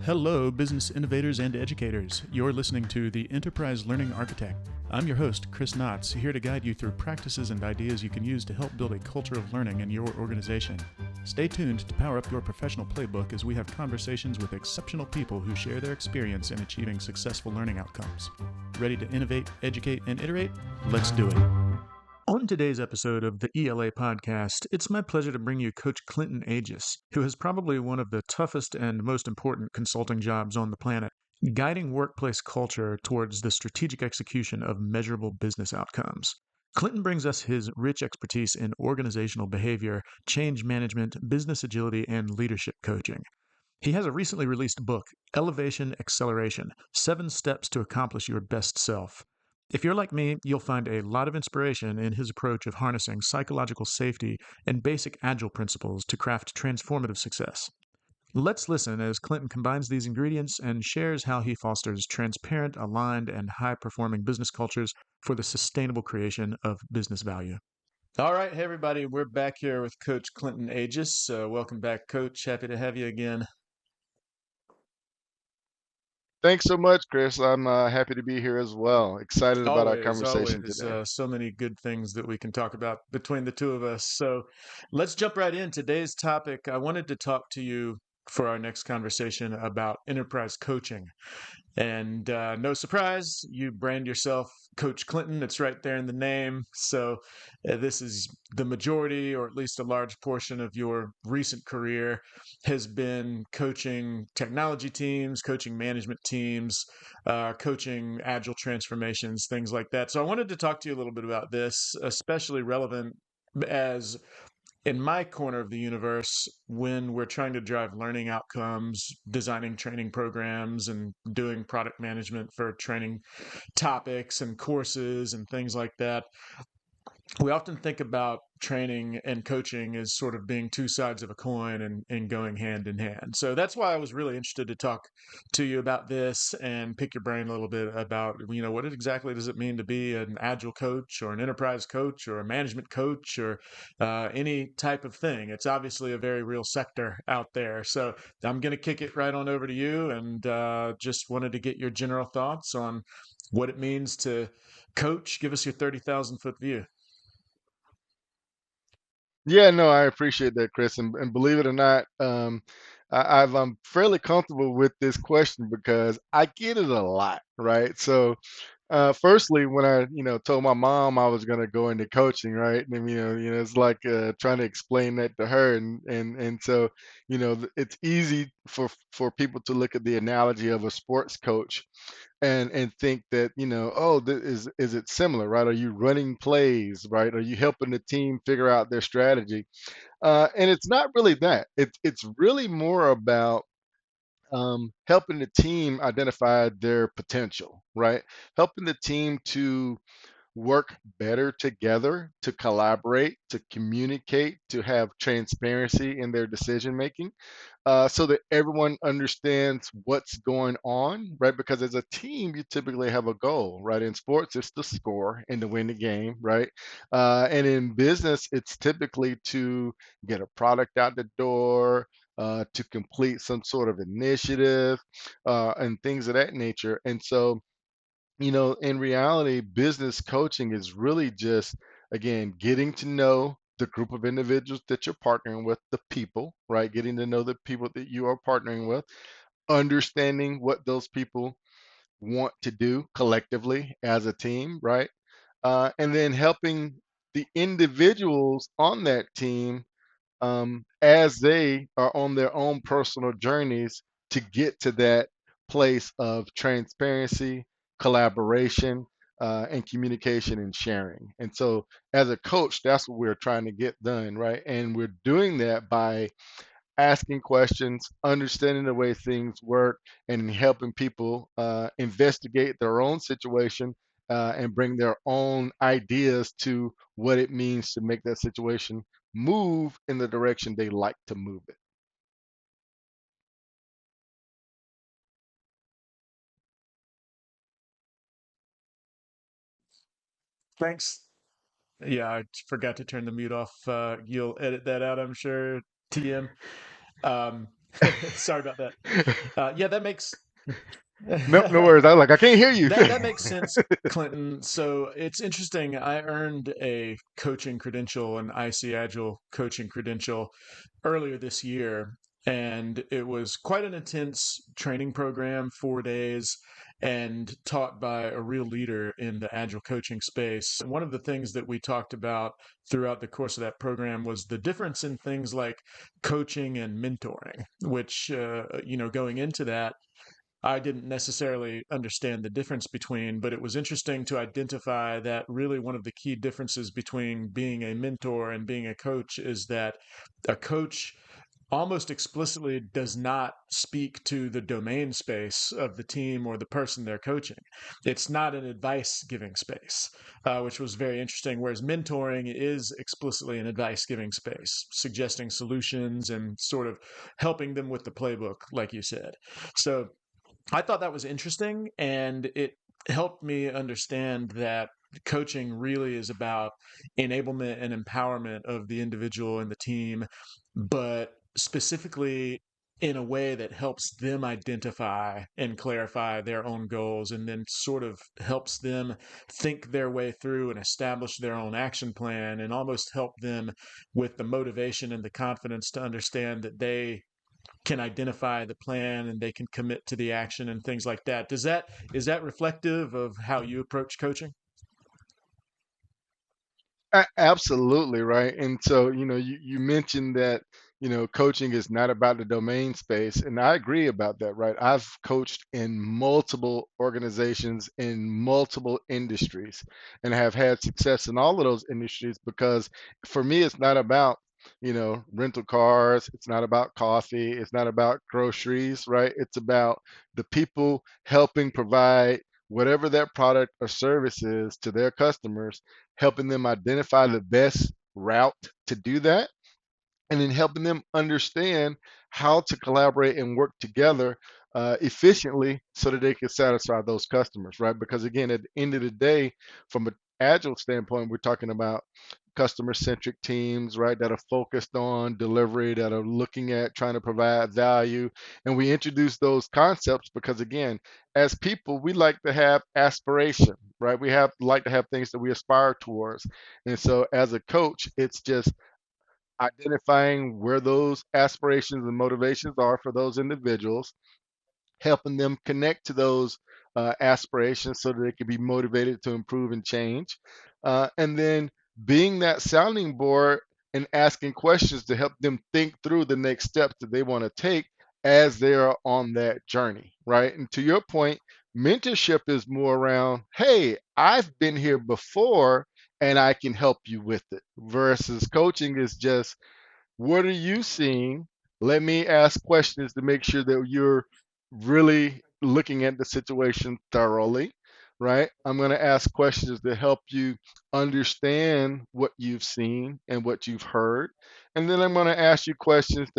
Hello, business innovators and educators. You're listening to The Enterprise Learning Architect. I'm your host, Chris Knotts, here to guide you through practices and ideas you can use to help build a culture of learning in your organization. Stay tuned to power up your professional playbook as we have conversations with exceptional people who share their experience in achieving successful learning outcomes. Ready to innovate, educate, and iterate? Let's do it. On today's episode of the ELA podcast, it's my pleasure to bring you Coach Clinton Aegis, who has probably one of the toughest and most important consulting jobs on the planet, guiding workplace culture towards the strategic execution of measurable business outcomes. Clinton brings us his rich expertise in organizational behavior, change management, business agility, and leadership coaching. He has a recently released book, Elevation Acceleration: 7 Steps to Accomplish Your Best Self. If you're like me, you'll find a lot of inspiration in his approach of harnessing psychological safety and basic Agile principles to craft transformative success. Let's listen as Clinton combines these ingredients and shares how he fosters transparent, aligned, and high-performing business cultures for the sustainable creation of business value. All right, hey everybody, we're back here with Coach Clinton Aegis. Welcome back, Coach. Happy to have you again. Thanks so much, Chris. I'm happy to be here as well. Excited about our Always, conversation always. today. So many good things that we can talk about between the two of us. So let's jump right in. Today's topic, I wanted to talk to you for our next conversation about enterprise coaching. And no surprise, you brand yourself Coach Clinton. It's right there in the name. So this is the majority, or at least a large portion of your recent career, has been coaching technology teams, coaching management teams, coaching agile transformations, things like that. So I wanted to talk to you a little bit about this, especially relevant as in my corner of the universe, when we're trying to drive learning outcomes, designing training programs, and doing product management for training topics and courses and things like that, we often think about training and coaching as sort of being two sides of a coin and going hand in hand. So that's why I was really interested to talk to you about this and pick your brain a little bit about, what exactly does it mean to be an agile coach or an enterprise coach or a management coach or any type of thing. It's obviously a very real sector out there. So I'm going to kick it right on over to you and just wanted to get your general thoughts on what it means to coach. Give us your 30,000 foot view. Yeah, no, I appreciate that, Chris. And believe it or not, I'm fairly comfortable with this question because I get it a lot, right? So, firstly, when I, told my mom I was gonna go into coaching, right? And it's like trying to explain that to her, and so, it's easy for people to look at the analogy of a sports coach and think that oh, is it similar, right? Are you running plays, right? Are you helping the team figure out their strategy? And it's not really that. It's really more about helping the team identify their potential, right? Helping the team to work better together, to collaborate, to communicate, to have transparency in their decision making, so that everyone understands what's going on, right? Because as a team, you typically have a goal, right? In sports, it's to score and to win the game, right? And in business, it's typically to get a product out the door. To complete some sort of initiative and things of that nature. And so, in reality, business coaching is really just, again, getting to know the group of individuals that you're partnering with, the people, right? Getting to know the people that you are partnering with, understanding what those people want to do collectively as a team, right? And then helping the individuals on that team as they are on their own personal journeys to get to that place of transparency, collaboration, and communication and sharing. And so, as a coach, that's what we're trying to get done, right? And we're doing that by asking questions, understanding the way things work, and helping people investigate their own situation and bring their own ideas to what it means to make that situation move in the direction they like to move it. Thanks. Yeah, I forgot to turn the mute off. You'll edit that out, I'm sure, TM. Sorry about that. Yeah, that makes No, no worries. I was like, I can't hear you. that makes sense, Clinton. So it's interesting. I earned a coaching credential, an IC Agile coaching credential, earlier this year, and it was quite an intense training program, 4 days, and taught by a real leader in the Agile coaching space. And one of the things that we talked about throughout the course of that program was the difference in things like coaching and mentoring, which, going into that, I didn't necessarily understand the difference between, but it was interesting to identify that really one of the key differences between being a mentor and being a coach is that a coach almost explicitly does not speak to the domain space of the team or the person they're coaching. It's not an advice giving space, which was very interesting. Whereas mentoring is explicitly an advice giving space, suggesting solutions and sort of helping them with the playbook, like you said. So I thought that was interesting, and it helped me understand that coaching really is about enablement and empowerment of the individual and the team, but specifically in a way that helps them identify and clarify their own goals and then sort of helps them think their way through and establish their own action plan and almost help them with the motivation and the confidence to understand that they can identify the plan and they can commit to the action and things like that. Does that is that reflective of how you approach coaching? Absolutely, right. And so, you mentioned that, coaching is not about the domain space. And I agree about that, right? I've coached in multiple organizations in multiple industries and have had success in all of those industries because for me, it's not about, rental cars. It's not about coffee. It's not about groceries, right? It's about the people helping provide whatever that product or service is to their customers, helping them identify the best route to do that, and then helping them understand how to collaborate and work together efficiently so that they can satisfy those customers, right? Because again, at the end of the day, from an agile standpoint, we're talking about customer centric teams, right, that are focused on delivery, that are looking at trying to provide value. And we introduce those concepts because, again, as people, we like to have aspiration, right? We have like to have things that we aspire towards. And so, as a coach, it's just identifying where those aspirations and motivations are for those individuals, helping them connect to those aspirations so that they can be motivated to improve and change. And then being that sounding board and asking questions to help them think through the next steps that they want to take as they are on that journey, right? And to your point, mentorship is more around, hey, I've been here before and I can help you with it, versus coaching is just, what are you seeing? Let me ask questions to make sure that you're really looking at the situation thoroughly, right? I'm going to ask questions to help you understand what you've seen and what you've heard. And then I'm going to ask you questions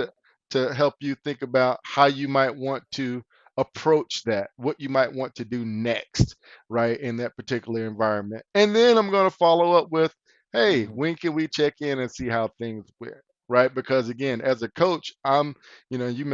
to help you think about how you might want to approach that, what you might want to do next, right, in that particular environment. And then I'm going to follow up with, hey, Mhm. when can we check in and see how things went? Right? Because again, as a coach, you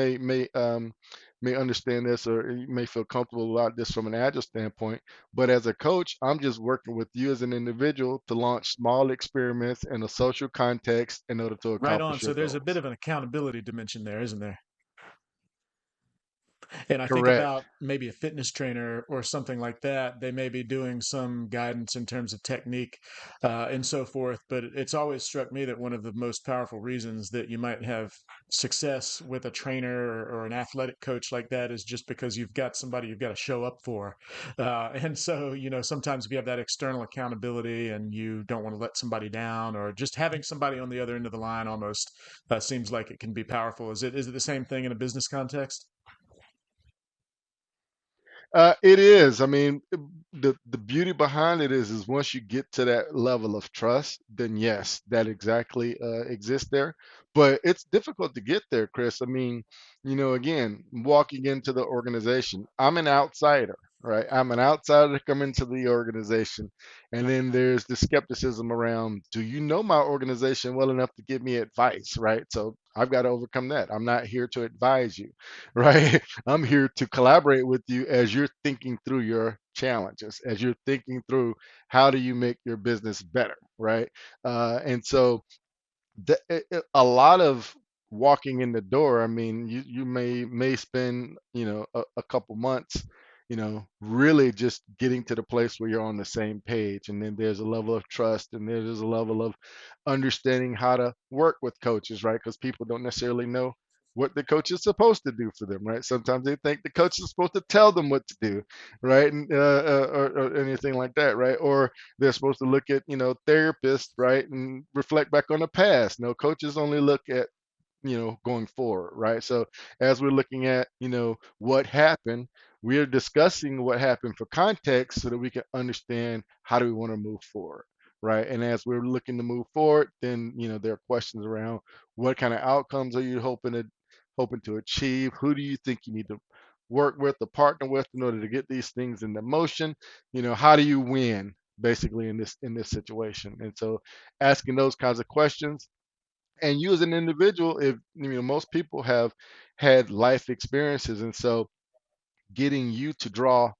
may understand this or you may feel comfortable about this from an agile standpoint, but as a coach, I'm just working with you as an individual to launch small experiments in a social context in order to Right on. accomplish your So there's a bit goals. of an accountability dimension there, isn't there? And I think Correct. about maybe a fitness trainer or something like that. They may be doing some guidance in terms of technique and so forth. But it's always struck me that one of the most powerful reasons that you might have success with a trainer or an athletic coach like that is just because you've got somebody you've got to show up for. And so, sometimes if you have that external accountability and you don't want to let somebody down, or just having somebody on the other end of the line almost seems like it can be powerful. Is it the same thing in a business context? It is. I mean, the beauty behind it is once you get to that level of trust, then yes, that exactly exists there. But it's difficult to get there, Chris. I mean, again, walking into the organization, I'm an outsider, right? I'm an outsider to come into the organization, and then there's the skepticism around, do you know my organization well enough to give me advice, right? So I've got to overcome that. I'm not here to advise you, right? I'm here to collaborate with you as you're thinking through your challenges, as you're thinking through how do you make your business better, right? And so a lot of walking in the door. I mean, you may spend a couple months, really just getting to the place where you're on the same page, and then there's a level of trust, and there's a level of understanding how to work with coaches, right? Because people don't necessarily know what the coach is supposed to do for them, right? Sometimes they think the coach is supposed to tell them what to do, right? And, or anything like that, right? Or they're supposed to look at therapists, right, and reflect back on the past. No, coaches only look at going forward, right? So as we're looking at what happened, we are discussing what happened for context so that we can understand how do we want to move forward, right? And as we're looking to move forward, then there are questions around what kind of outcomes are you hoping to achieve? Who do you think you need to work with or partner with in order to get these things into motion? How do you win basically in this situation? And so asking those kinds of questions, and you as an individual, if most people have had life experiences, and so getting you to draw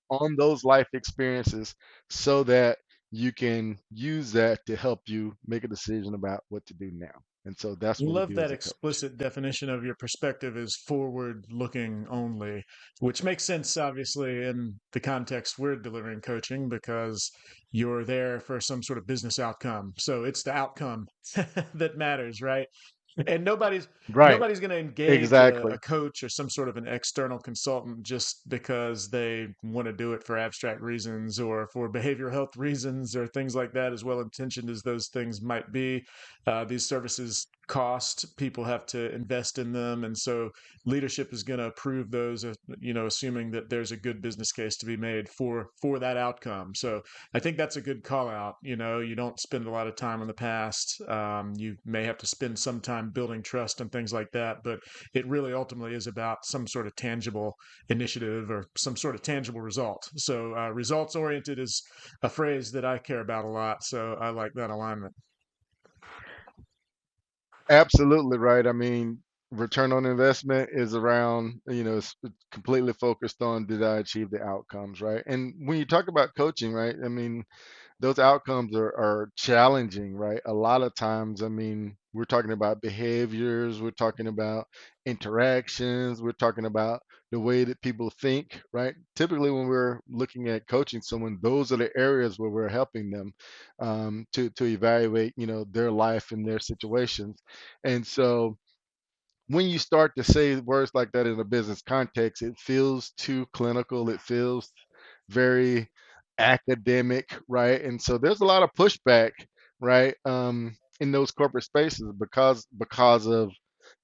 on those life experiences so that you can use that to help you make a decision about what to do now. And so that's what we Love do that as a coach. explicit definition of your perspective is forward looking only, which makes sense, obviously, in the context we're delivering coaching because you're there for some sort of business outcome. So it's the outcome that matters, right? And nobody's Right. nobody's going to engage a Exactly. coach or some sort of an external consultant just because they want to do it for abstract reasons or for behavioral health reasons or things like that. As well intentioned as those things might be, these services cost. People have to invest in them, and so leadership is going to approve those, assuming that there's a good business case to be made for that outcome. So I think that's a good call out. You don't spend a lot of time in the past. You may have to spend some time building trust and things like that, but it really ultimately is about some sort of tangible initiative or some sort of tangible result. So results oriented is a phrase that I care about a lot. So I like that alignment. Absolutely right. I mean, return on investment is around, it's completely focused on did I achieve the outcomes, right? And when you talk about coaching, right, I mean, those outcomes are challenging, right? A lot of times, I mean, we're talking about behaviors, we're talking about interactions, we're talking about the way that people think, right? Typically, when we're looking at coaching someone, those are the areas where we're helping them to evaluate, their life and their situations. And so, when you start to say words like that in a business context, it feels too clinical. It feels very academic, right? And so there's a lot of pushback, right, in those corporate spaces because of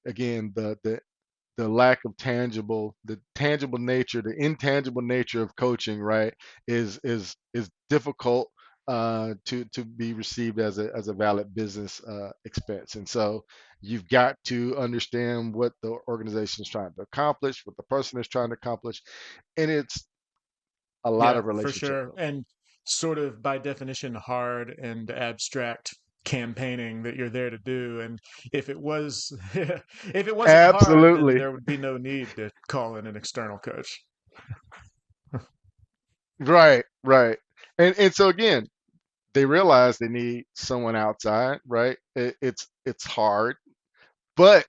again the lack of the tangible nature, the intangible nature of coaching, right, is difficult to be received as a valid business expense. And so you've got to understand what the organization is trying to accomplish, what the person is trying to accomplish, and it's a lot Yeah, of for relationship sure. building. And sort of by definition, hard and abstract campaigning that you're there to do. And if it was, if it wasn't hard, then Absolutely. there would be no need to call in an external coach. Right, right. And so again, they realize they need someone outside, right? It's hard. But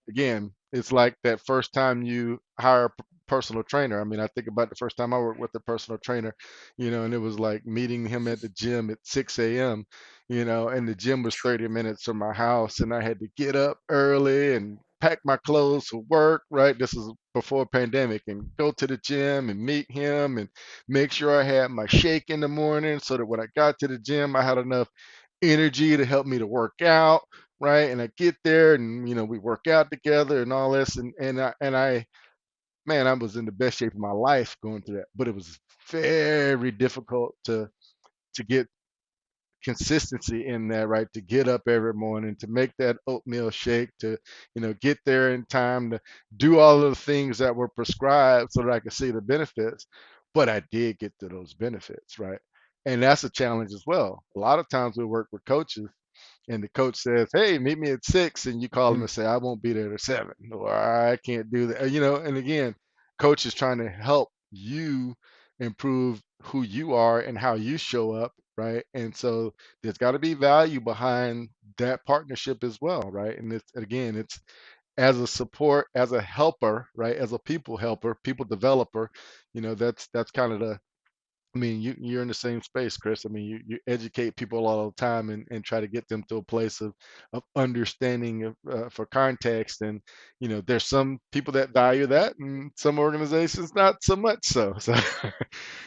again, it's like that first time you hire a personal trainer. I mean, I think about the first time I worked with a personal trainer, and it was like meeting him at the gym at 6 a.m., and the gym was 30 minutes from my house, and I had to get up early and pack my clothes for work, right? This is before pandemic, and go to the gym and meet him and make sure I had my shake in the morning so that when I got to the gym, I had enough energy to help me to work out, right? And I get there and we work out together and all this, and I man, I was in the best shape of my life going through that. But it was very difficult to get consistency in there, right? To get up every morning, to make that oatmeal shake, to get there in time, to do all of the things that were prescribed so that I could see the benefits. But I did get to those benefits, right? And that's a challenge as well. A lot of times we work with coaches, and the coach says, "Hey, meet me at 6," and you call him Mm. and say, "I won't be there at 7," or "I can't do that," you know. And again, coach is trying to help you improve who you are and how you show up, right? And so there's got to be value behind that partnership as well, right? And it's again, it's as a support, as a helper, right? As a people helper, people developer, you know, that's kind of the, I mean, you're in the same space, Chris. I mean, you educate people all the time and try to get them to a place of understanding for context. And, you know, there's some people that value that and some organizations not so much so. So,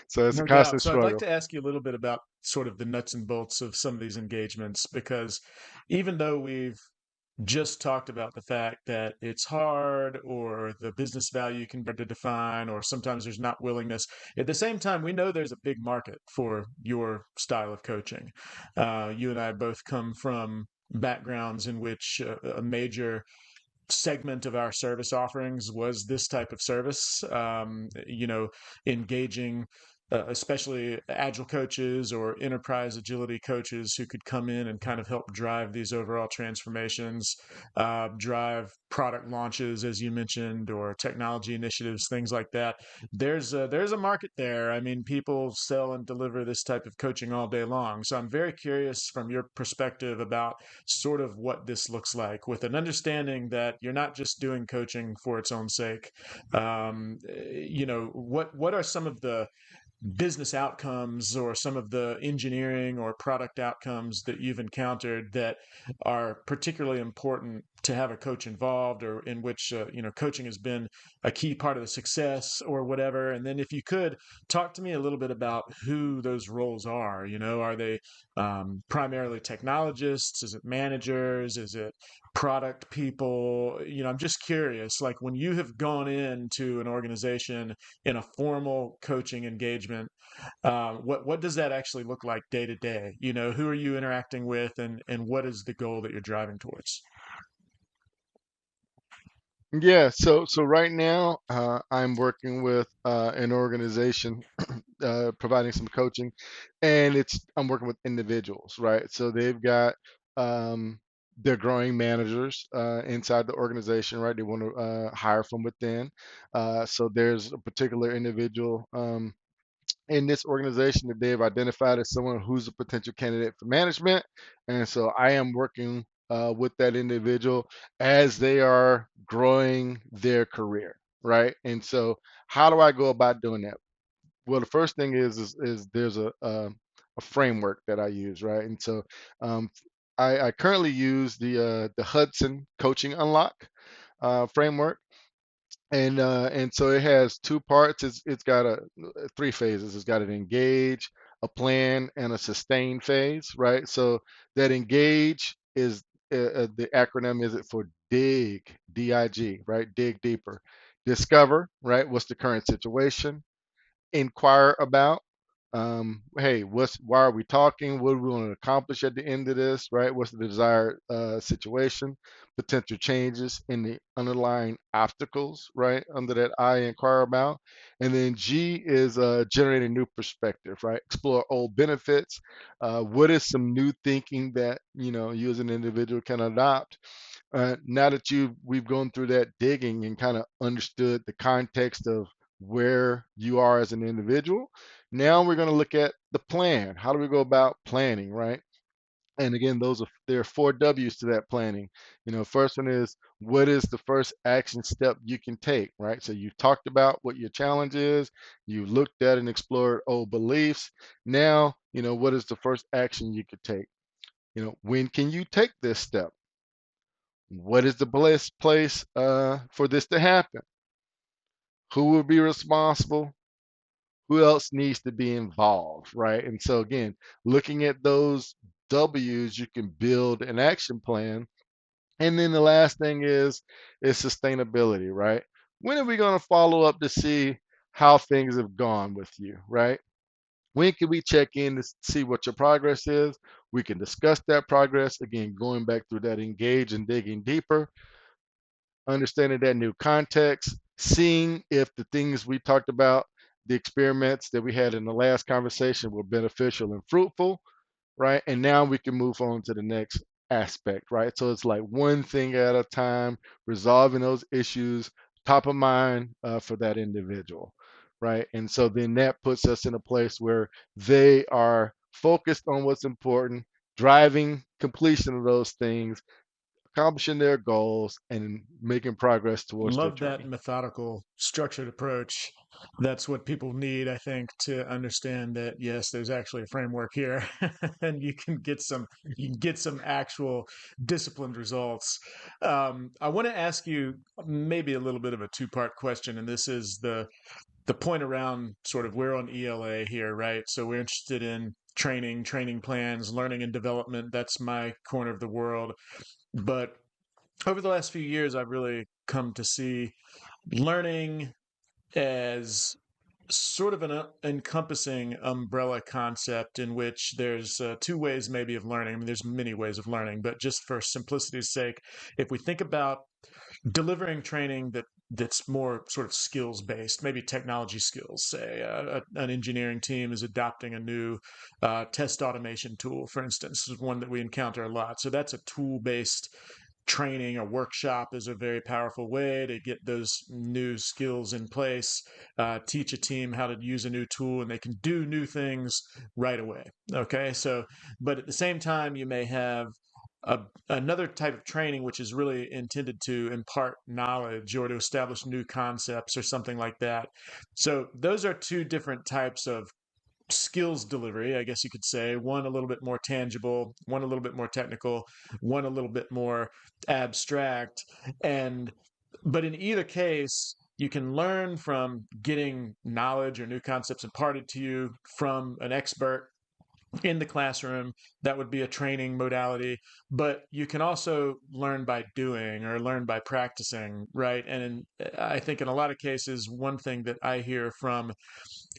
so it's a No doubt. constant So I'd like struggle. to ask you a little bit about sort of the nuts and bolts of some of these engagements, because even though we've just talked about the fact that it's hard or the business value can be hard to define, or sometimes there's not willingness. At the same time, we know there's a big market for your style of coaching. You and I both come from backgrounds in which a major segment of our service offerings was this type of service, engaging especially agile coaches or enterprise agility coaches who could come in and kind of help drive these overall transformations, drive product launches, as you mentioned, or technology initiatives, things like that. There's a market there. I mean, people sell and deliver this type of coaching all day long. So I'm very curious from your perspective about sort of what this looks like, with an understanding that you're not just doing coaching for its own sake. What are some of the business outcomes or some of the engineering or product outcomes that you've encountered that are particularly important to have a coach involved, or in which coaching has been a key part of the success or whatever? And then if you could talk to me a little bit about who those roles are. Are they primarily technologists? Is it managers? Is it product people? I'm just curious, like when you have gone into an organization in a formal coaching engagement, what does that actually look like day to day? Who are you interacting with, and what is the goal that you're driving towards? Yeah, so right now I'm working with an organization providing some coaching, and it's I'm working with individuals, right? So they've got um, they're growing managers inside the organization, right? They want to hire from within. So there's a particular individual in this organization that they've identified as someone who's a potential candidate for management, and so I am working with that individual as they are growing their career, right? And so how do I go about doing that? Well, the first thing is there's a framework that I use, right? And so um, I currently use the Hudson Coaching Unlock framework, and so it has two parts. It's got three phases. It's got an engage, a plan, and a sustain phase, right? So that engage is the acronym is it for dig, dig, right? Dig deeper. Discover, right? What's the current situation? Inquire about, hey, why are we talking? What do we want to accomplish at the end of this, right? What's the desired situation? Potential changes in the underlying obstacles, right? Under that I, inquire about. And then G is generating new perspective, right? Explore old benefits. What is some new thinking that you as an individual can adopt now that we've gone through that digging and kind of understood the context of where you are as an individual? Now we're going to look at the plan. How do we go about planning, right? And again, there are four W's to that planning. First one is, what is the first action step you can take, right? So you talked about what your challenge is, you looked at and explored old beliefs. Now, what is the first action you could take? When can you take this step? What is the best place for this to happen? Who will be responsible? Who else needs to be involved, right? And so again, looking at those W's, you can build an action plan. And then the last thing is sustainability, right? When are we going to follow up to see how things have gone with you, right? When can we check in to see what your progress is? We can discuss that progress. Again, going back through that engage and digging deeper, understanding that new context, seeing if the things we talked about, the experiments that we had in the last conversation were beneficial and fruitful, right? And now we can move on to the next aspect, right? So it's like one thing at a time, resolving those issues top of mind for that individual, right? And so then that puts us in a place where they are focused on what's important, driving completion of those things, accomplishing their goals, and making progress towards their Love that journey. methodical, structured approach. That's what people need, I think, to understand that yes, there's actually a framework here, and you can get some actual disciplined results. I want to ask you maybe a little bit of a two-part question, and this is the point around sort of we're on ELA here, right? So we're interested in training plans, learning and development. That's my corner of the world. But over the last few years, I've really come to see learning as sort of an encompassing umbrella concept in which there's two ways maybe of learning. I mean, there's many ways of learning, but just for simplicity's sake, if we think about delivering training that's more sort of skills based, maybe technology skills. Say an engineering team is adopting a new test automation tool, for instance, is one that we encounter a lot. So that's a tool based training. A workshop is a very powerful way to get those new skills in place, teach a team how to use a new tool, and they can do new things right away. Okay, so, but at the same time, you may have another type of training which is really intended to impart knowledge or to establish new concepts or something like that. So those are two different types of skills delivery, I guess you could say. One a little bit more tangible, one a little bit more technical, one a little bit more abstract. And but in either case, you can learn from getting knowledge or new concepts imparted to you from an expert in the classroom. That would be a training modality, but you can also learn by doing or learn by practicing, right? I think in a lot of cases, one thing that I hear from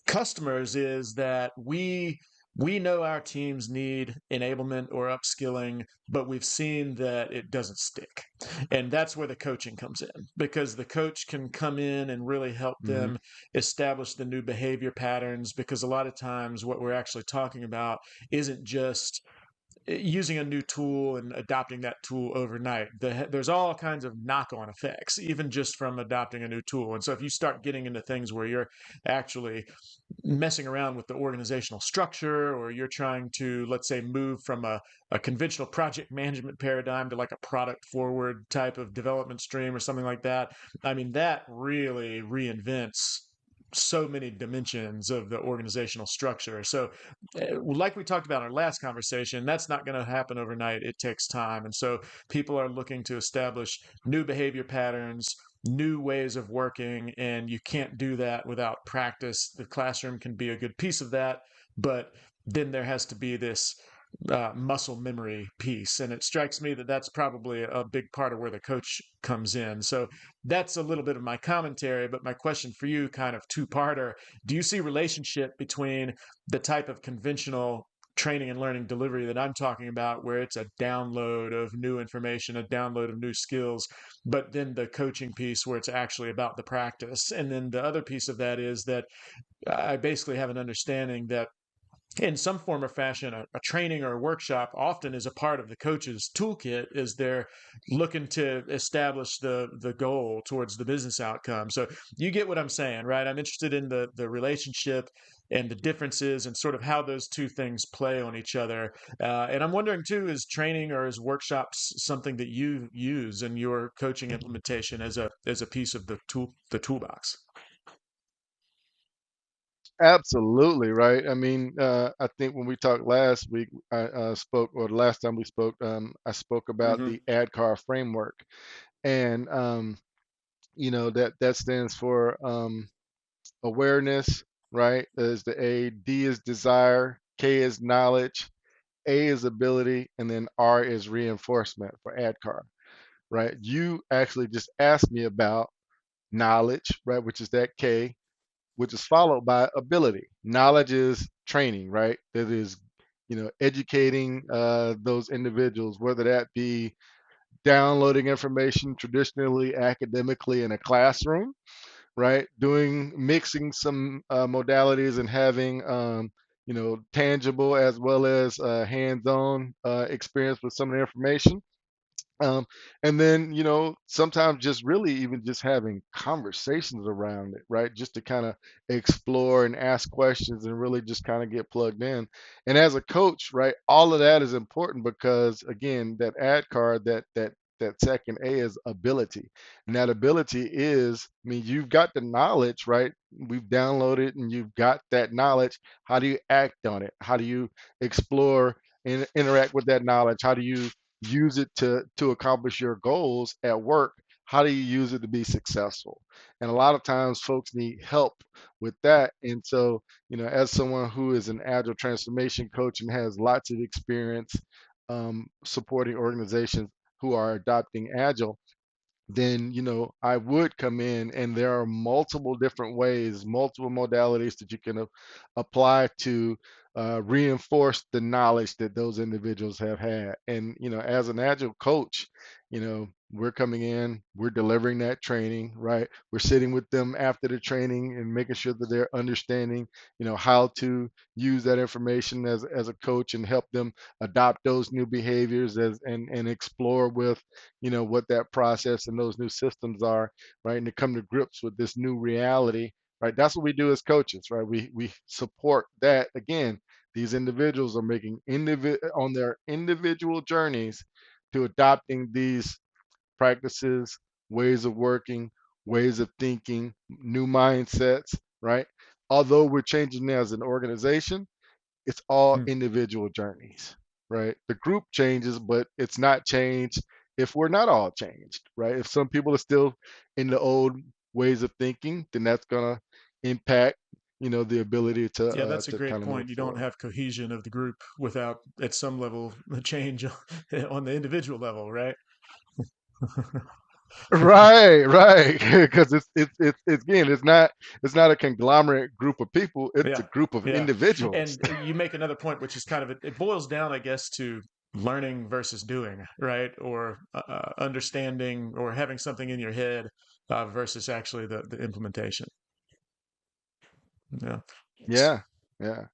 customers is that we know our teams need enablement or upskilling, but we've seen that it doesn't stick. And that's where the coaching comes in, because the coach can come in and really help Hmm. them establish the new behavior patterns. Because a lot of times, what we're actually talking about isn't just using a new tool and adopting that tool overnight. There's all kinds of knock-on effects, even just from adopting a new tool. And so, if you start getting into things where you're actually messing around with the organizational structure, or you're trying to, let's say, move from a conventional project management paradigm to like a product forward type of development stream or something like that, I mean, that really reinvents so many dimensions of the organizational structure. So, like we talked about in our last conversation, that's not going to happen overnight. It takes time. And so, people are looking to establish new behavior patterns, new ways of working, and you can't do that without practice. The classroom can be a good piece of that, but then there has to be this muscle memory piece. And it strikes me that that's probably a big part of where the coach comes in. So that's a little bit of my commentary, but my question for you, kind of two-parter: do you see relationship between the type of conventional training and learning delivery that I'm talking about, where it's a download of new information, a download of new skills, but then the coaching piece where it's actually about the practice? And then the other piece of that is that I basically have an understanding that in some form or fashion, a training or a workshop often is a part of the coach's toolkit as they're looking to establish the goal towards the business outcome. So you get what I'm saying, right? I'm interested in the relationship and the differences and sort of how those two things play on each other. And I'm wondering too, is training or is workshops something that you use in your coaching implementation as a piece of the toolbox? Absolutely, right. I mean, I think when we talked last week, I spoke, or the last time we spoke, I spoke about Mm-hmm. the ADKAR framework, and that stands for awareness, right? Is the A, D is desire, K is knowledge, A is ability, and then R is reinforcement for ADKAR, right? You actually just asked me about knowledge, right, which is that K, which is followed by ability. Knowledge is training, right? That is, educating those individuals, whether that be downloading information traditionally academically in a classroom, right? Doing mixing some modalities and having tangible as well as hands-on experience with some of the information. um, and then, sometimes just really even just having conversations around it, right? Just to kind of explore and ask questions and really just kind of get plugged in. And as a coach, right, all of that is important because again, that ad card, that second A is ability. And that ability is, I mean, you've got the knowledge, right? We've downloaded and you've got that knowledge. How do you act on it? How do you explore and interact with that knowledge? How do you use it to accomplish your goals at work? How do you use it to be successful? And a lot of times folks need help with that. And so, as someone who is an agile transformation coach and has lots of experience supporting organizations who are adopting agile, then I would come in, and there are multiple different ways, multiple modalities that you can apply to reinforce the knowledge that those individuals have had. And as an agile coach, we're coming in, we're delivering that training, right? We're sitting with them after the training and making sure that they're understanding, how to use that information as a coach and help them adopt those new behaviors and explore with what that process and those new systems are, right? And to come to grips with this new reality, right? That's what we do as coaches, right? We support that. Again, these individuals are making on their individual journeys to adopting these practices, ways of working, ways of thinking, new mindsets, right? Although we're changing as an organization, it's all Hmm. individual journeys, right? The group changes, but it's not changed if we're not all changed, right? If some people are still in the old ways of thinking, then that's gonna impact, the ability Yeah, that's a to great kind of move point. You don't forward. have cohesion of the group without, at some level, a change on the individual level, right? Right, right. Because it's again, it's not a conglomerate group of people. It's a Yeah, group of yeah. individuals. And you make another point, which is kind of it boils down, I guess, to learning versus doing, right? Or understanding or having something in your head versus actually the implementation. Yeah. Yeah, yeah.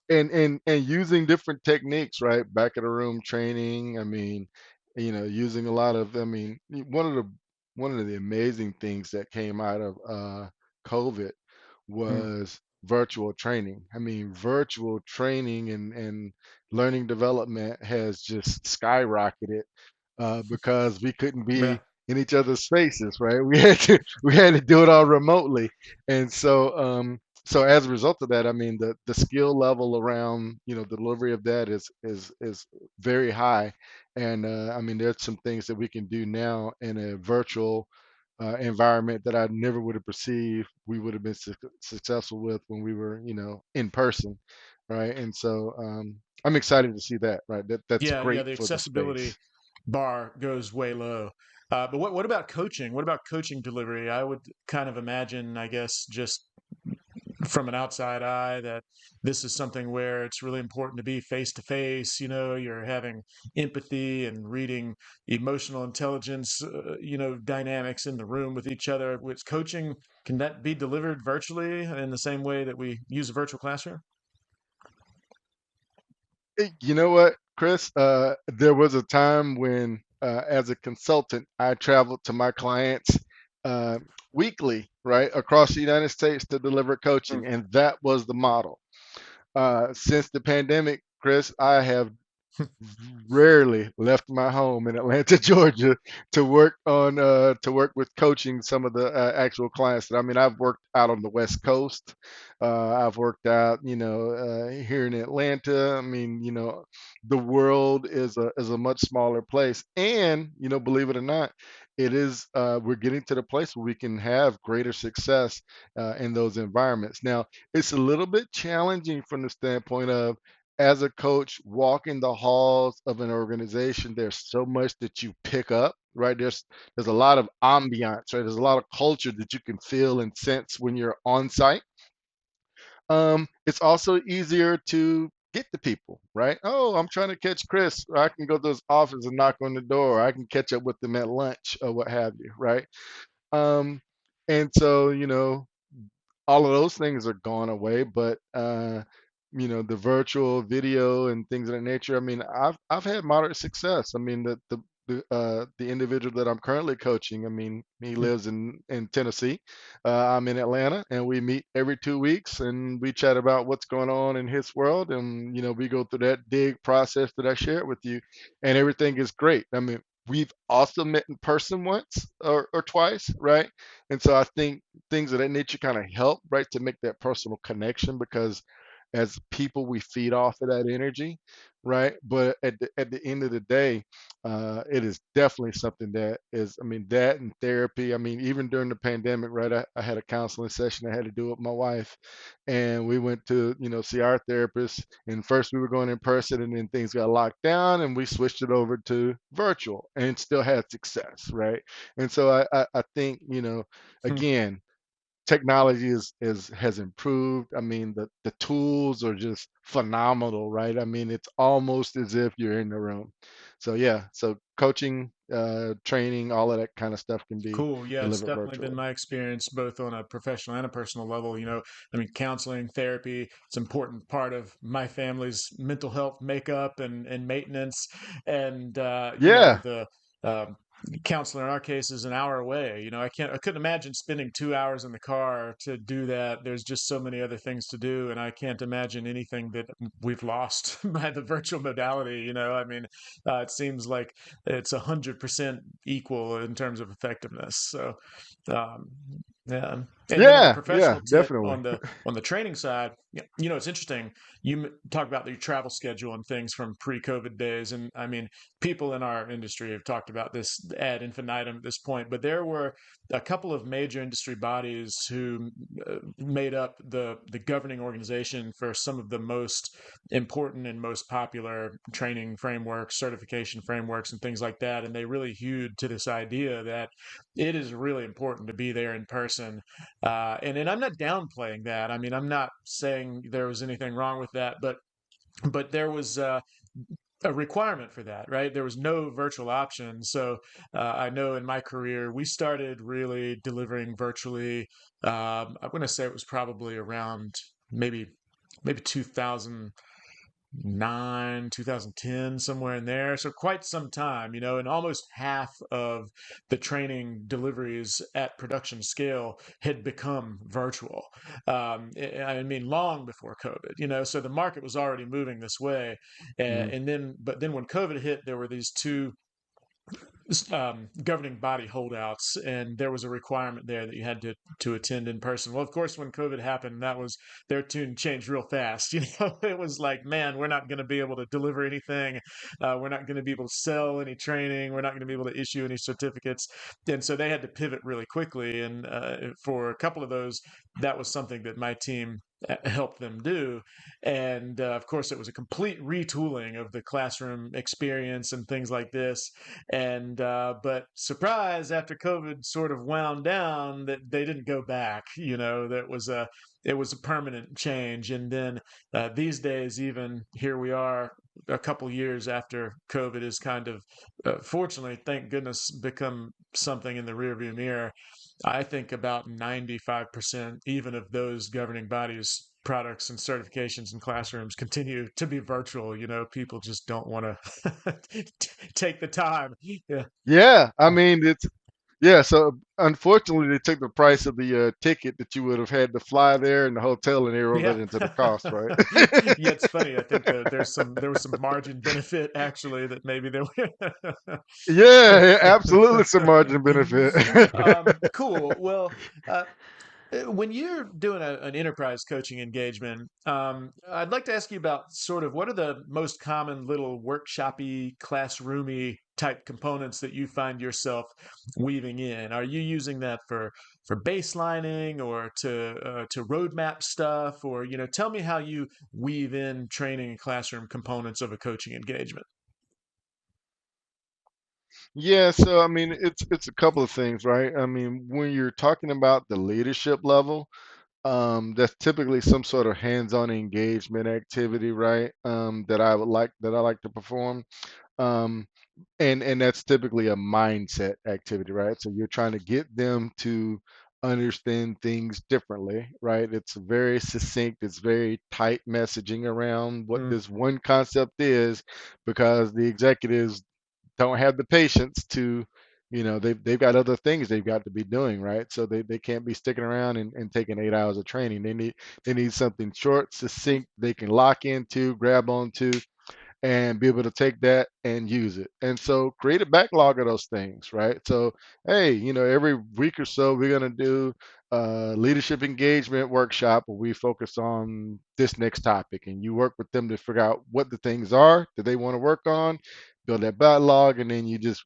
And using different techniques, right? Back of the room training. I mean, using a lot of. I mean, one of the amazing things that came out of COVID Mm. was virtual training. I mean, virtual training and learning development has just skyrocketed because we couldn't Yeah. be in each other's spaces, right? We had to do it all remotely, and so as a result of that, I mean, the skill level around delivery of that is very high, and I mean, there's some things that we can do now in a virtual environment that I never would have perceived we would have been successful with when we were in person, right? And so I'm excited to see that, right? That's Yeah, yeah, great the for the accessibility space. bar goes way low. But what about coaching? What about coaching delivery? I would kind of imagine, I guess, just from an outside eye, that this is something where it's really important to be face to face. You're having empathy and reading emotional intelligence, dynamics in the room with each other. Which coaching, can that be delivered virtually in the same way that we use a virtual classroom? You know what, Chris? There was a time when, as a consultant, I traveled to my clients uh, weekly, right, across the United States to deliver coaching, and that was the model. Since the pandemic, Chris, I have rarely left my home in Atlanta, Georgia, to work with coaching some of the actual clients. I mean, I've worked out on the West Coast. I've worked out, here in Atlanta. I mean, the world is a much smaller place, and believe it or not, it is. We're getting to the place where we can have greater success in those environments. Now, it's a little bit challenging from the standpoint of as a coach walking the halls of an organization, there's so much that you pick up, right? There's a lot of ambiance, right? There's a lot of culture that you can feel and sense when you're on site. It's also easier to get to people, right? Oh, I'm trying to catch Chris. I can go to his office and knock on the door. I can catch up with them at lunch or what have you, right? um and so all of those things are gone away, but the virtual video and things of that nature. I mean, I've had moderate success. I mean, the individual that I'm currently coaching, I mean, he lives in Tennessee. I'm in Atlanta, and we meet every 2 weeks, and we chat about what's going on in his world, and we go through that dig process that I shared with you, and everything is great. I mean, we've also met in person once or twice, right? And so I think things of that nature kind of help, right, to make that personal connection because as people we feed off of that energy, right? But at the end of the day, it is definitely something that is, I mean, that and therapy. I mean, even during the pandemic, right? I had a counseling session I had to do with my wife, and we went to, see our therapist. And first we were going in person, and then things got locked down, and we switched it over to virtual, and still had success, right? And so I think, again, technology is has improved. I mean, the tools are just phenomenal, right? I mean, it's almost as if you're in the room. So yeah, so coaching, training, all of that kind of stuff can be Cool. Yeah, it's delivered definitely been virtually. my experience, both on a professional and a personal level. I mean, counseling, therapy, it's an important part of my family's mental health makeup and maintenance. And, Yeah, the um, counselor in our case is an hour away. I couldn't imagine spending 2 hours in the car to do that. There's just so many other things to do. And I can't imagine anything that we've lost by the virtual modality. I mean, it seems like it's 100% equal in terms of effectiveness. So, um, yeah. And then on the yeah, yeah, professional tip, definitely. on the training side, it's interesting. You talk about your travel schedule and things from pre-COVID days, and I mean, people in our industry have talked about this ad infinitum at this point. But there were a couple of major industry bodies who made up the governing organization for some of the most important and most popular training frameworks, certification frameworks, and things like that. And they really hewed to this idea that it is really important to be there in person. And I'm not downplaying that. I mean, I'm not saying there was anything wrong with that, but there was a requirement for that, right? There was no virtual option. So I know in my career, we started really delivering virtually. I'm going to say it was probably around maybe 2009, 2010, somewhere in there. So quite some time, and almost half of the training deliveries at production scale had become virtual. I mean, long before COVID, so the market was already moving this way. Mhm. But then when COVID hit, there were these two governing body holdouts, and there was a requirement there that you had to attend in person. Well, of course, when COVID happened, that was their tune changed real fast. It was like, man, we're not going to be able to deliver anything. We're not going to be able to sell any training. We're not going to be able to issue any certificates, and so they had to pivot really quickly. And for a couple of those, that was something that my team helped them do. And of course, it was a complete retooling of the classroom experience and things like this. And but surprise, after COVID sort of wound down, that they didn't go back. That was a it was a permanent change. And then these days, even here we are, a couple years after COVID is kind of, fortunately, thank goodness, become something in the rearview mirror. I think about 95% even of those governing bodies products and certifications in classrooms continue to be virtual. People just don't want to take the time. Yeah. Yeah, I mean, it's yeah. So unfortunately, they took the price of the ticket that you would have had to fly there and the hotel, and they wrote Yeah. that into the cost, right? Yeah, it's funny. I think there was some margin benefit actually that maybe there Yeah, absolutely, some margin benefit. cool. Well, when you're doing an enterprise coaching engagement, I'd like to ask you about sort of what are the most common little workshoppy, classroomy type components that you find yourself weaving in. Are you using that for baselining or to roadmap stuff, or tell me how you weave in training and classroom components of a coaching engagement. Yeah, so I mean, it's a couple of things, right? I mean, when you're talking about the leadership level, that's typically some sort of hands-on engagement activity, right? That I like to perform. Um, and that's typically a mindset activity, right? So you're trying to get them to understand things differently, right? It's very succinct, it's very tight messaging around what Mm, this one concept is, because the executives don't have the patience to, they've got other things they've got to be doing, right? So they can't be sticking around and taking 8 hours of training. They need something short, succinct, they can lock into, grab onto, and be able to take that and use it. And so create a backlog of those things, right? So, hey, every week or so, we're going to do a leadership engagement workshop where we focus on this next topic. And you work with them to figure out what the things are that they want to work on, build that backlog, and then you just,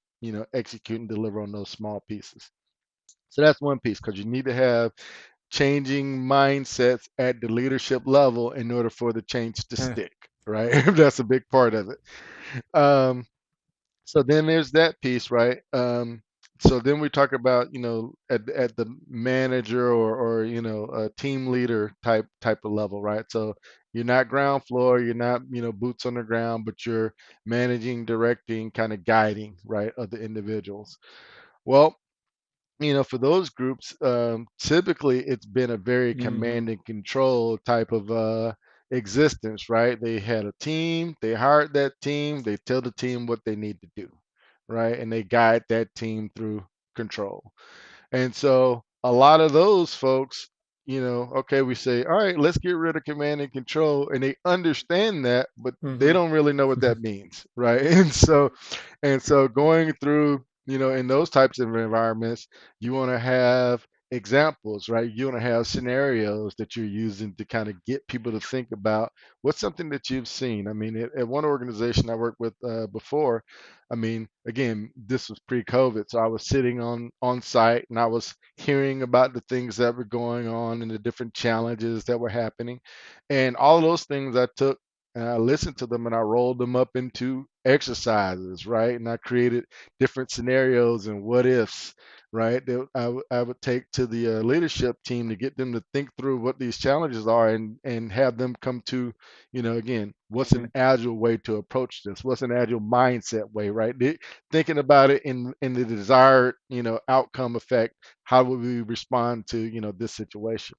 execute and deliver on those small pieces. So that's one piece, because you need to have changing mindsets at the leadership level in order for the change to eh, stick, right? That's a big part of it. Um, so then there's that piece, right? So then we talk about, at the manager or a team leader type of level, right? So you're not ground floor, you're not, boots on the ground, but you're managing, directing, kind of guiding, right, of the individuals. Well, for those groups, typically it's been a very mhm, command and control type of existence, right? They had a team, they hired that team, they tell the team what they need to do, right? And they guide that team through control. And so a lot of those folks, okay, we say, all right, let's get rid of command and control. And they understand that, but they mhm, don't really know what that means, right? And so going through, in those types of environments, you want to have examples, right? You want to have scenarios that you're using to kind of get people to think about what's something that you've seen. I mean, at one organization I worked with before, I mean, again, this was pre-COVID, so I was sitting on site and I was hearing about the things that were going on and the different challenges that were happening, and all of those things I took and I listened to them and I rolled them up into exercises, right? And I created different scenarios and what ifs, right? That I would take to the leadership team to get them to think through what these challenges are and have them come to, again, what's an mhm, agile way to approach this? What's an agile mindset way, right? Thinking about it in the desired, outcome effect. How would we respond to, this situation?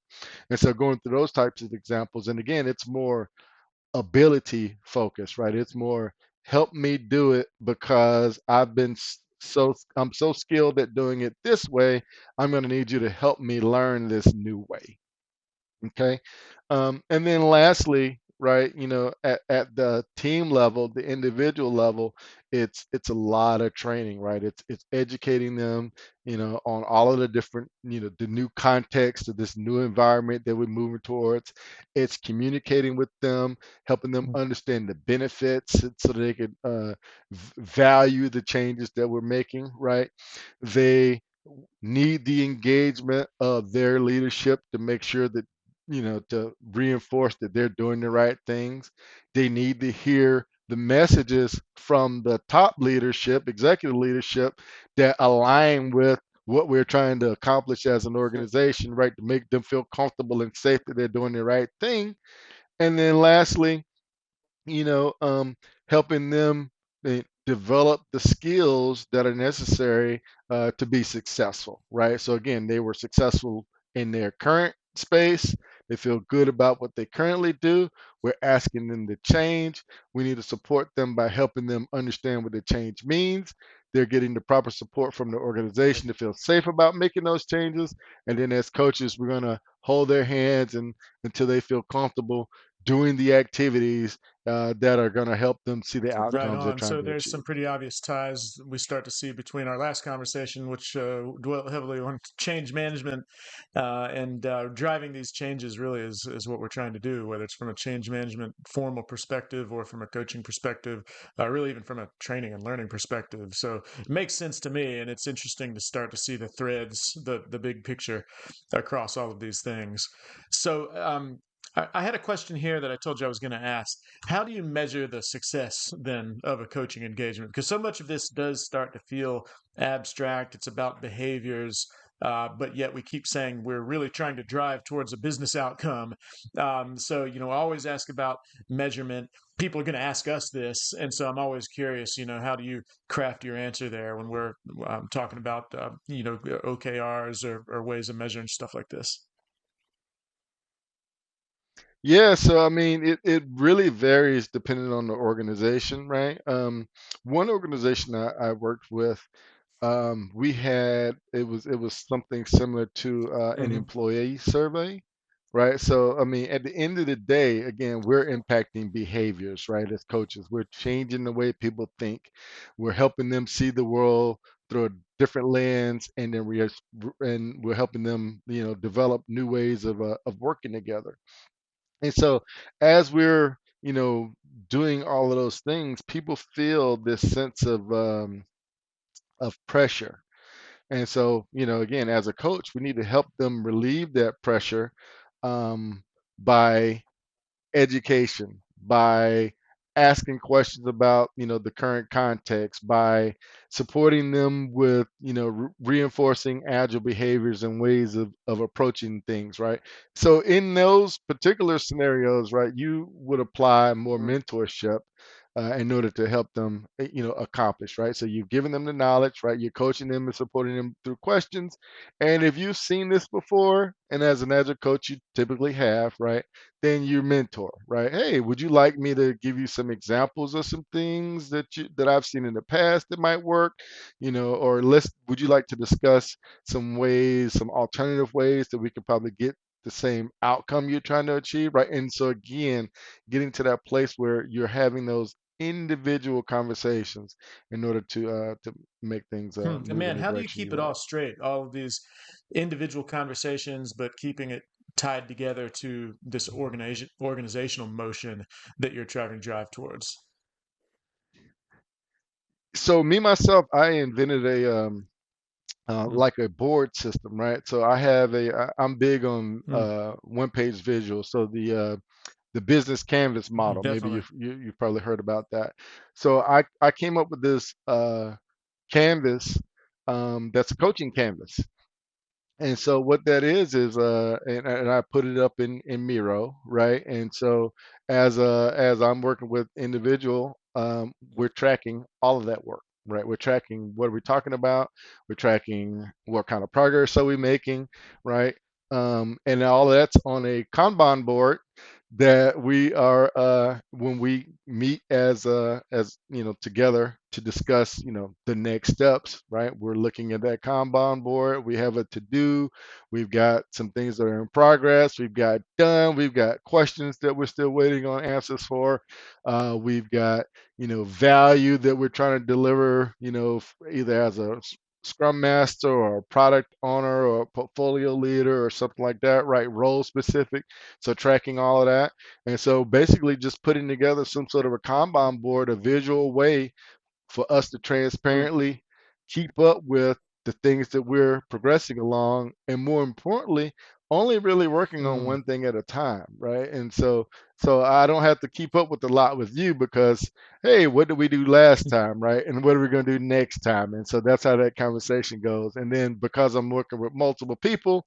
And so going through those types of examples, and again, it's more ability focused, right? It's more help me do it because I'm so skilled at doing it this way. I'm going to need you to help me learn this new way. Okay. And then lastly, right, at the team level, the individual level, it's a lot of training, right? It's educating them, on all of the different, the new context of this new environment that we're moving towards. It's communicating with them, helping them mm, understand the benefits so they can value the changes that we're making, right? They need the engagement of their leadership to make sure that, to reinforce that they're doing the right things. They need to hear the messages from the top leadership, executive leadership, that align with what we're trying to accomplish as an mm, organization, right? To make them feel comfortable and safe that they're doing the right thing. And then lastly, you know, um, helping them develop the skills that are necessary to be successful, right? So again, they were successful in their current space. They feel good about what they currently do. We're asking them to change. We need to support them by helping them understand what the change means. They're getting the proper support from the organization to feel safe about making those changes. And then as coaches, we're going to hold their hands until they feel comfortable doing the activities that are going to help them see the right outcomes they're on. trying So to there's some achieve. pretty obvious ties we start to see between our last conversation, which dwelt heavily on change management, and driving these changes really is what we're trying to do, whether it's from a change management formal perspective or from a coaching perspective, really even from a training and learning perspective. So it makes sense to me, and it's interesting to start to see the threads, the big picture across all of these things. So I had a question here that I told you I was going to ask. How do you measure the success then of a coaching engagement? Because so much of this does start to feel abstract. It's about behaviors. but yet we keep saying we're really trying to drive towards a business outcome. So, I always ask about measurement. People are going to ask us this, and so I'm always curious. How do you craft your answer there when we're talking about OKRs or ways of measuring stuff like this? Yeah, so I mean, it really varies depending on the organization, right? One organization I worked with, we had it was something similar to an Hmm. employee survey, right? So I mean, at the end of the day, again, we're impacting behaviors, right? As coaches, we're changing the way people think. We're helping them see the world through a different lens, and then we're helping them, develop new ways of working together. And so as we're, doing all of those things, people feel this sense of pressure. And so, again, as a coach, we need to help them relieve that pressure um, by education, by asking questions about the current context, by supporting them with reinforcing agile behaviors and ways of approaching things, right? So in those particular scenarios, right, you would apply more mentorship in order to help them accomplish, right? So you've given them the knowledge, right? You're coaching them and supporting them through questions. And if you've seen this before, and as an agile coach you typically have, right, then you mentor, right? Hey, would you like me to give you some examples of some things that I've seen in the past that might work, or would you like to discuss some ways, some alternative ways that we could probably get the same outcome you're trying to achieve, right? And so again, getting to that place where you're having those individual conversations in order to make things And move in man, the how do you direction keep you it all want. straight? All of these individual conversations, but keeping it tied together to this organizational motion that you're trying to drive towards. So me myself, I invented Mm, like a board system, right? So I'm big on mm, one page visual. So the business canvas model, maybe definitely. you've probably heard about that. So I came up with this canvas that's a coaching canvas. And so what that is and I put it up in Miro, right? And so as I'm working with individual, we're tracking all of that work, right? We're tracking what are we talking about, we're tracking what kind of progress are we making, right? And all of that's on a Kanban board that we are when we meet as together to discuss the next steps, right? We're looking at that Kanban board. We have a to do, we've got some things that are in progress, we've got done, we've got questions that we're still waiting on answers for, we've got value that we're trying to deliver, either as a scrum master or a product owner or a portfolio leader or something like that, right? Role specific. So tracking all of that. And so basically just putting together some sort of a Kanban board, a visual way for us to Mm, transparently keep up with the things that we're progressing along, and more importantly, only really working on mm. one thing at a time, right? And so I don't have to keep up with a lot with you because hey, what did we do last time, right? And what are we going to do next time? And so that's how that conversation goes. And then because I'm working with multiple people,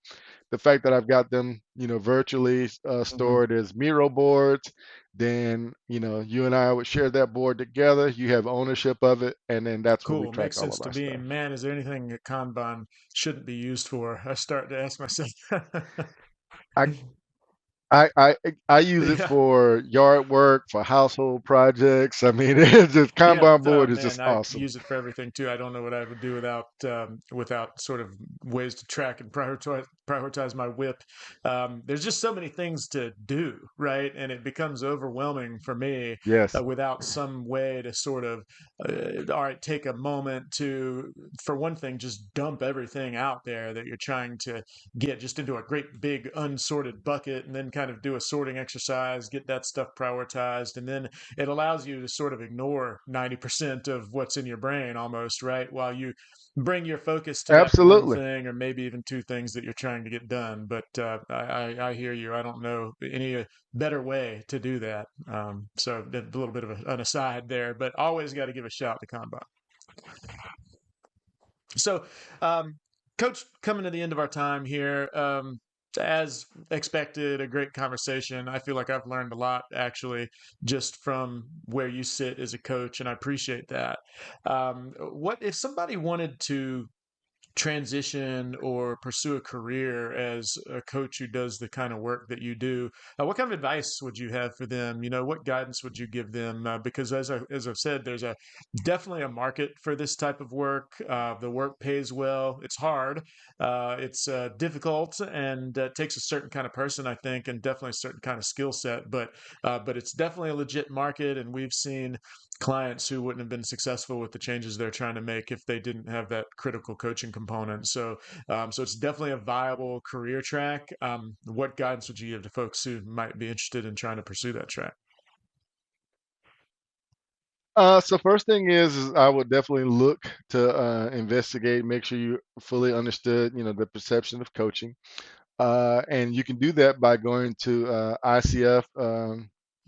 the fact that I've got them, virtually Hmm. stored as Miro boards, then you and I would share that board together. You have ownership of it, and then that's where we Cool. track Makes all sense of to our me. stuff. Man, is there anything that Kanban shouldn't be used for? I start to ask myself. I I I I use it Yeah. for yard work, for household projects. I mean, it's just Yeah, Kanban board is just man, I awesome. use it for everything too. I don't know what I would do without sort of ways to track and prioritize my whip. There's just so many things to do, right? And it becomes overwhelming for me Yes, without some way to sort of, all right, take a moment to, for one thing, just dump everything out there that you're trying to get just into a great big unsorted bucket, and then kind of do a sorting exercise, get that stuff prioritized, and then it allows you to sort of ignore 90% of what's in your brain almost, right? While you bring your focus to that one absolutely. thing or maybe even two things that you're trying to get done. But I hear you. I don't know any better way to do that. So a little bit of an aside there, but always got to give a shout to Kanban. So, um, Coach, coming to the end of our time here. As expected, a great conversation. I feel like I've learned a lot actually just from where you sit as a coach, and I appreciate that. What if somebody wanted to transition or pursue a career as a coach who does the kind of work that you do, what kind of advice would you have for them? What guidance would you give them? Because as I've said, there's a definitely a market for this type of work. The work pays well. It's hard. It's difficult, and takes a certain kind of person, I think, and definitely a certain kind of skill set. But it's definitely a legit market, and we've seen clients who wouldn't have been successful with the changes they're trying to make if they didn't have that critical coaching component. So it's definitely a viable career track. What guidance would you give to folks who might be interested in trying to pursue that track? So first thing is I would definitely look to investigate, make sure you fully understood, the perception of coaching. And you can do that by going to ICF,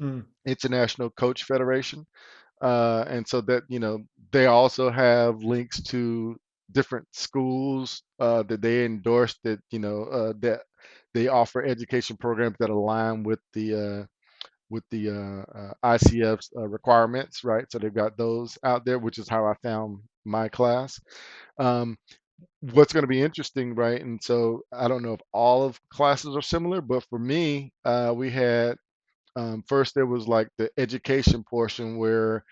Mm, International Coach Federation. And so that, they also have links to different schools that they endorse that, that they offer education programs that align with the ICF's requirements, right? So they've got those out there, which is how I found my class. Um, what's going to be interesting, right? And so I don't know if all of classes are similar, but for me, we had first there was like the education portion where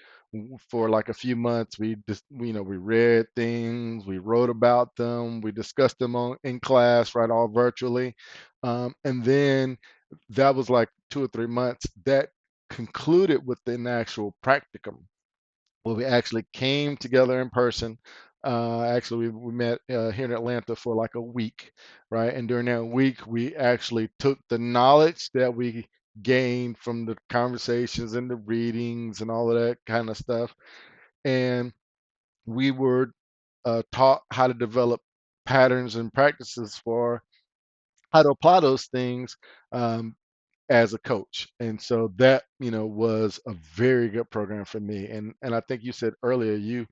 for like a few months we just we read things, we wrote about them, we discussed them on in class, right, all virtually. And then that was like 2 or 3 months. That concluded with an actual practicum where we actually came together in person. Actually, we met here in Atlanta for like a week, right? And during that week, we actually took the knowledge that we gained from the conversations and the readings and all of that kind of stuff, and we were taught how to develop patterns and practices for how to apply those things um, as a coach. And so that, was a very good program for me. And I think you said earlier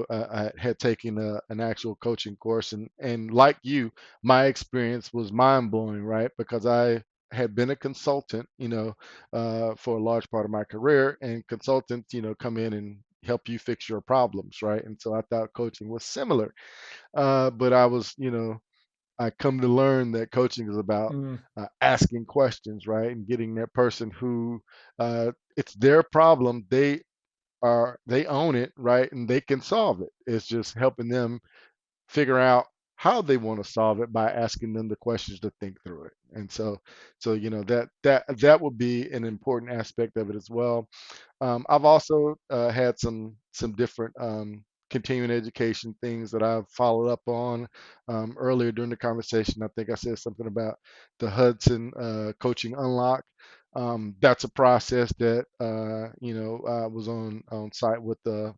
I had taken an actual coaching course, and like you, my experience was mind blowing, right? Because I had been a consultant, for a large part of my career, and consultants, come in and help you fix your problems, right? And so I thought coaching was similar, but I come to learn that coaching is about mm. asking questions, right, and getting that person who it's their problem. They own it, right, and they can solve it. It's just helping them figure out how they want to solve it by asking them the questions to think through it. And so that would be an important aspect of it as well. I've also had some different continuing education things that I've followed up on. Earlier during the conversation, I think I said something about the Hudson Coaching Unlock. That's a process that I was on site with a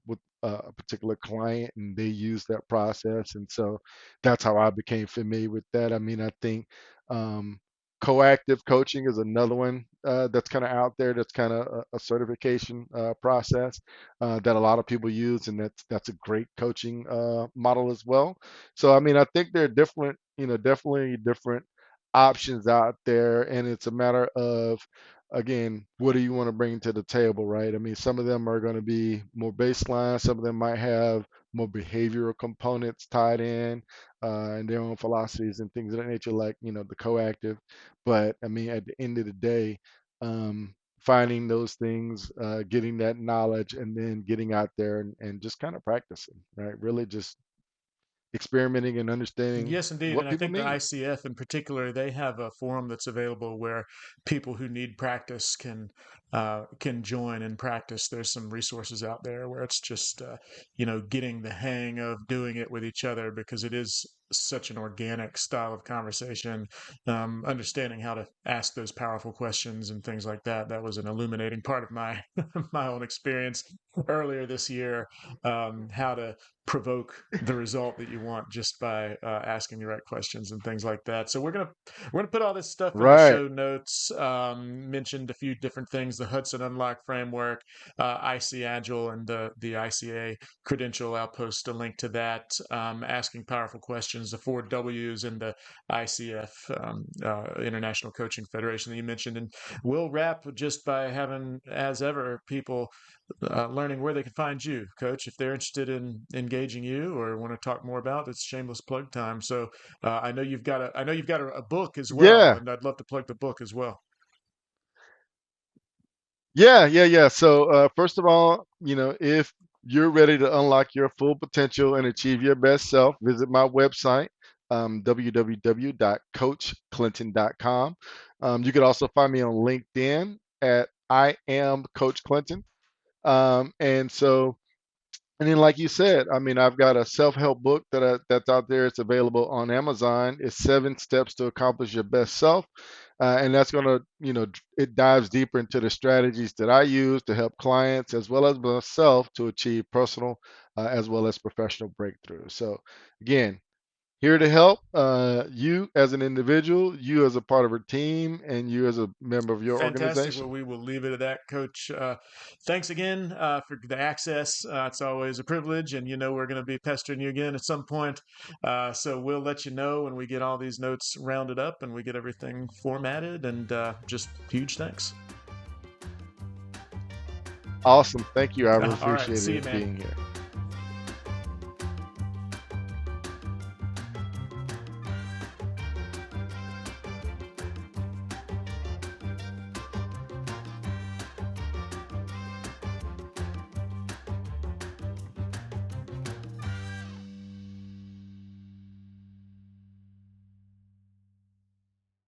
particular client, and they use that process, and so that's how I became familiar with that. I mean, I think um, coactive coaching is another one that's kind of out there. That's kind of a certification process that a lot of people use, and that's a great coaching model as well. So I mean, I think there are different, definitely different options out there, and it's a matter of, again, what do you want to bring to the table, right? I mean, some of them are going to be more baseline. Some of them might have more behavioral components tied in, and their own philosophies and things of that nature, like the coactive. But I mean, at the end of the day, finding those things, getting that knowledge, and then getting out there and just kind of practicing, right? Really just experimenting and understanding Yes, indeed. what And I people think the need. ICF in particular, they have a forum that's available where people who need practice can join and practice. There's some resources out there where it's just getting the hang of doing it with each other because it is such an organic style of conversation. Understanding how to ask those powerful questions and things like that. That was an illuminating part of my my own experience earlier this year. How to provoke the result that you want just by asking the right questions and things like that. So we're gonna put all this stuff in the Right. show notes. Mentioned a few different things: the Hudson Unlock framework, IC Agile, and the ICA credential. I'll post a link to that. Asking powerful questions federations, the 4Ws and the ICF, International Coaching Federation that you mentioned. And we'll wrap just by having, as ever, people learning where they can find you, Coach. If they're interested in engaging you or want to talk more about, it's shameless plug time. So I know you've got a book as well, Yeah, and I'd love to plug the book as well. yeah. So, first of all, if you're ready to unlock your full potential and achieve your best self, visit my website, www.coachclinton.com. You could also find me on LinkedIn at I am Coach Clinton. And so, and then, like you said, I mean, I've got a self-help book that's out there. It's available on Amazon. It's 7 Steps to Accomplish Your Best Self, and that's gonna, it dives deeper into the strategies that I use to help clients as well as myself to achieve personal as well as professional breakthroughs. So, again, here to help you as an individual, you as a part of a team, and you as a member of your Fantastic. Well, organization. we will leave it at that, Coach. Thanks again for the access. It's always a privilege, and we're going to be pestering you again at some point. So we'll let you know when we get all these notes rounded up and we get everything formatted. And just huge thanks. Awesome. Thank you. I've All right. See you, appreciated man. being here.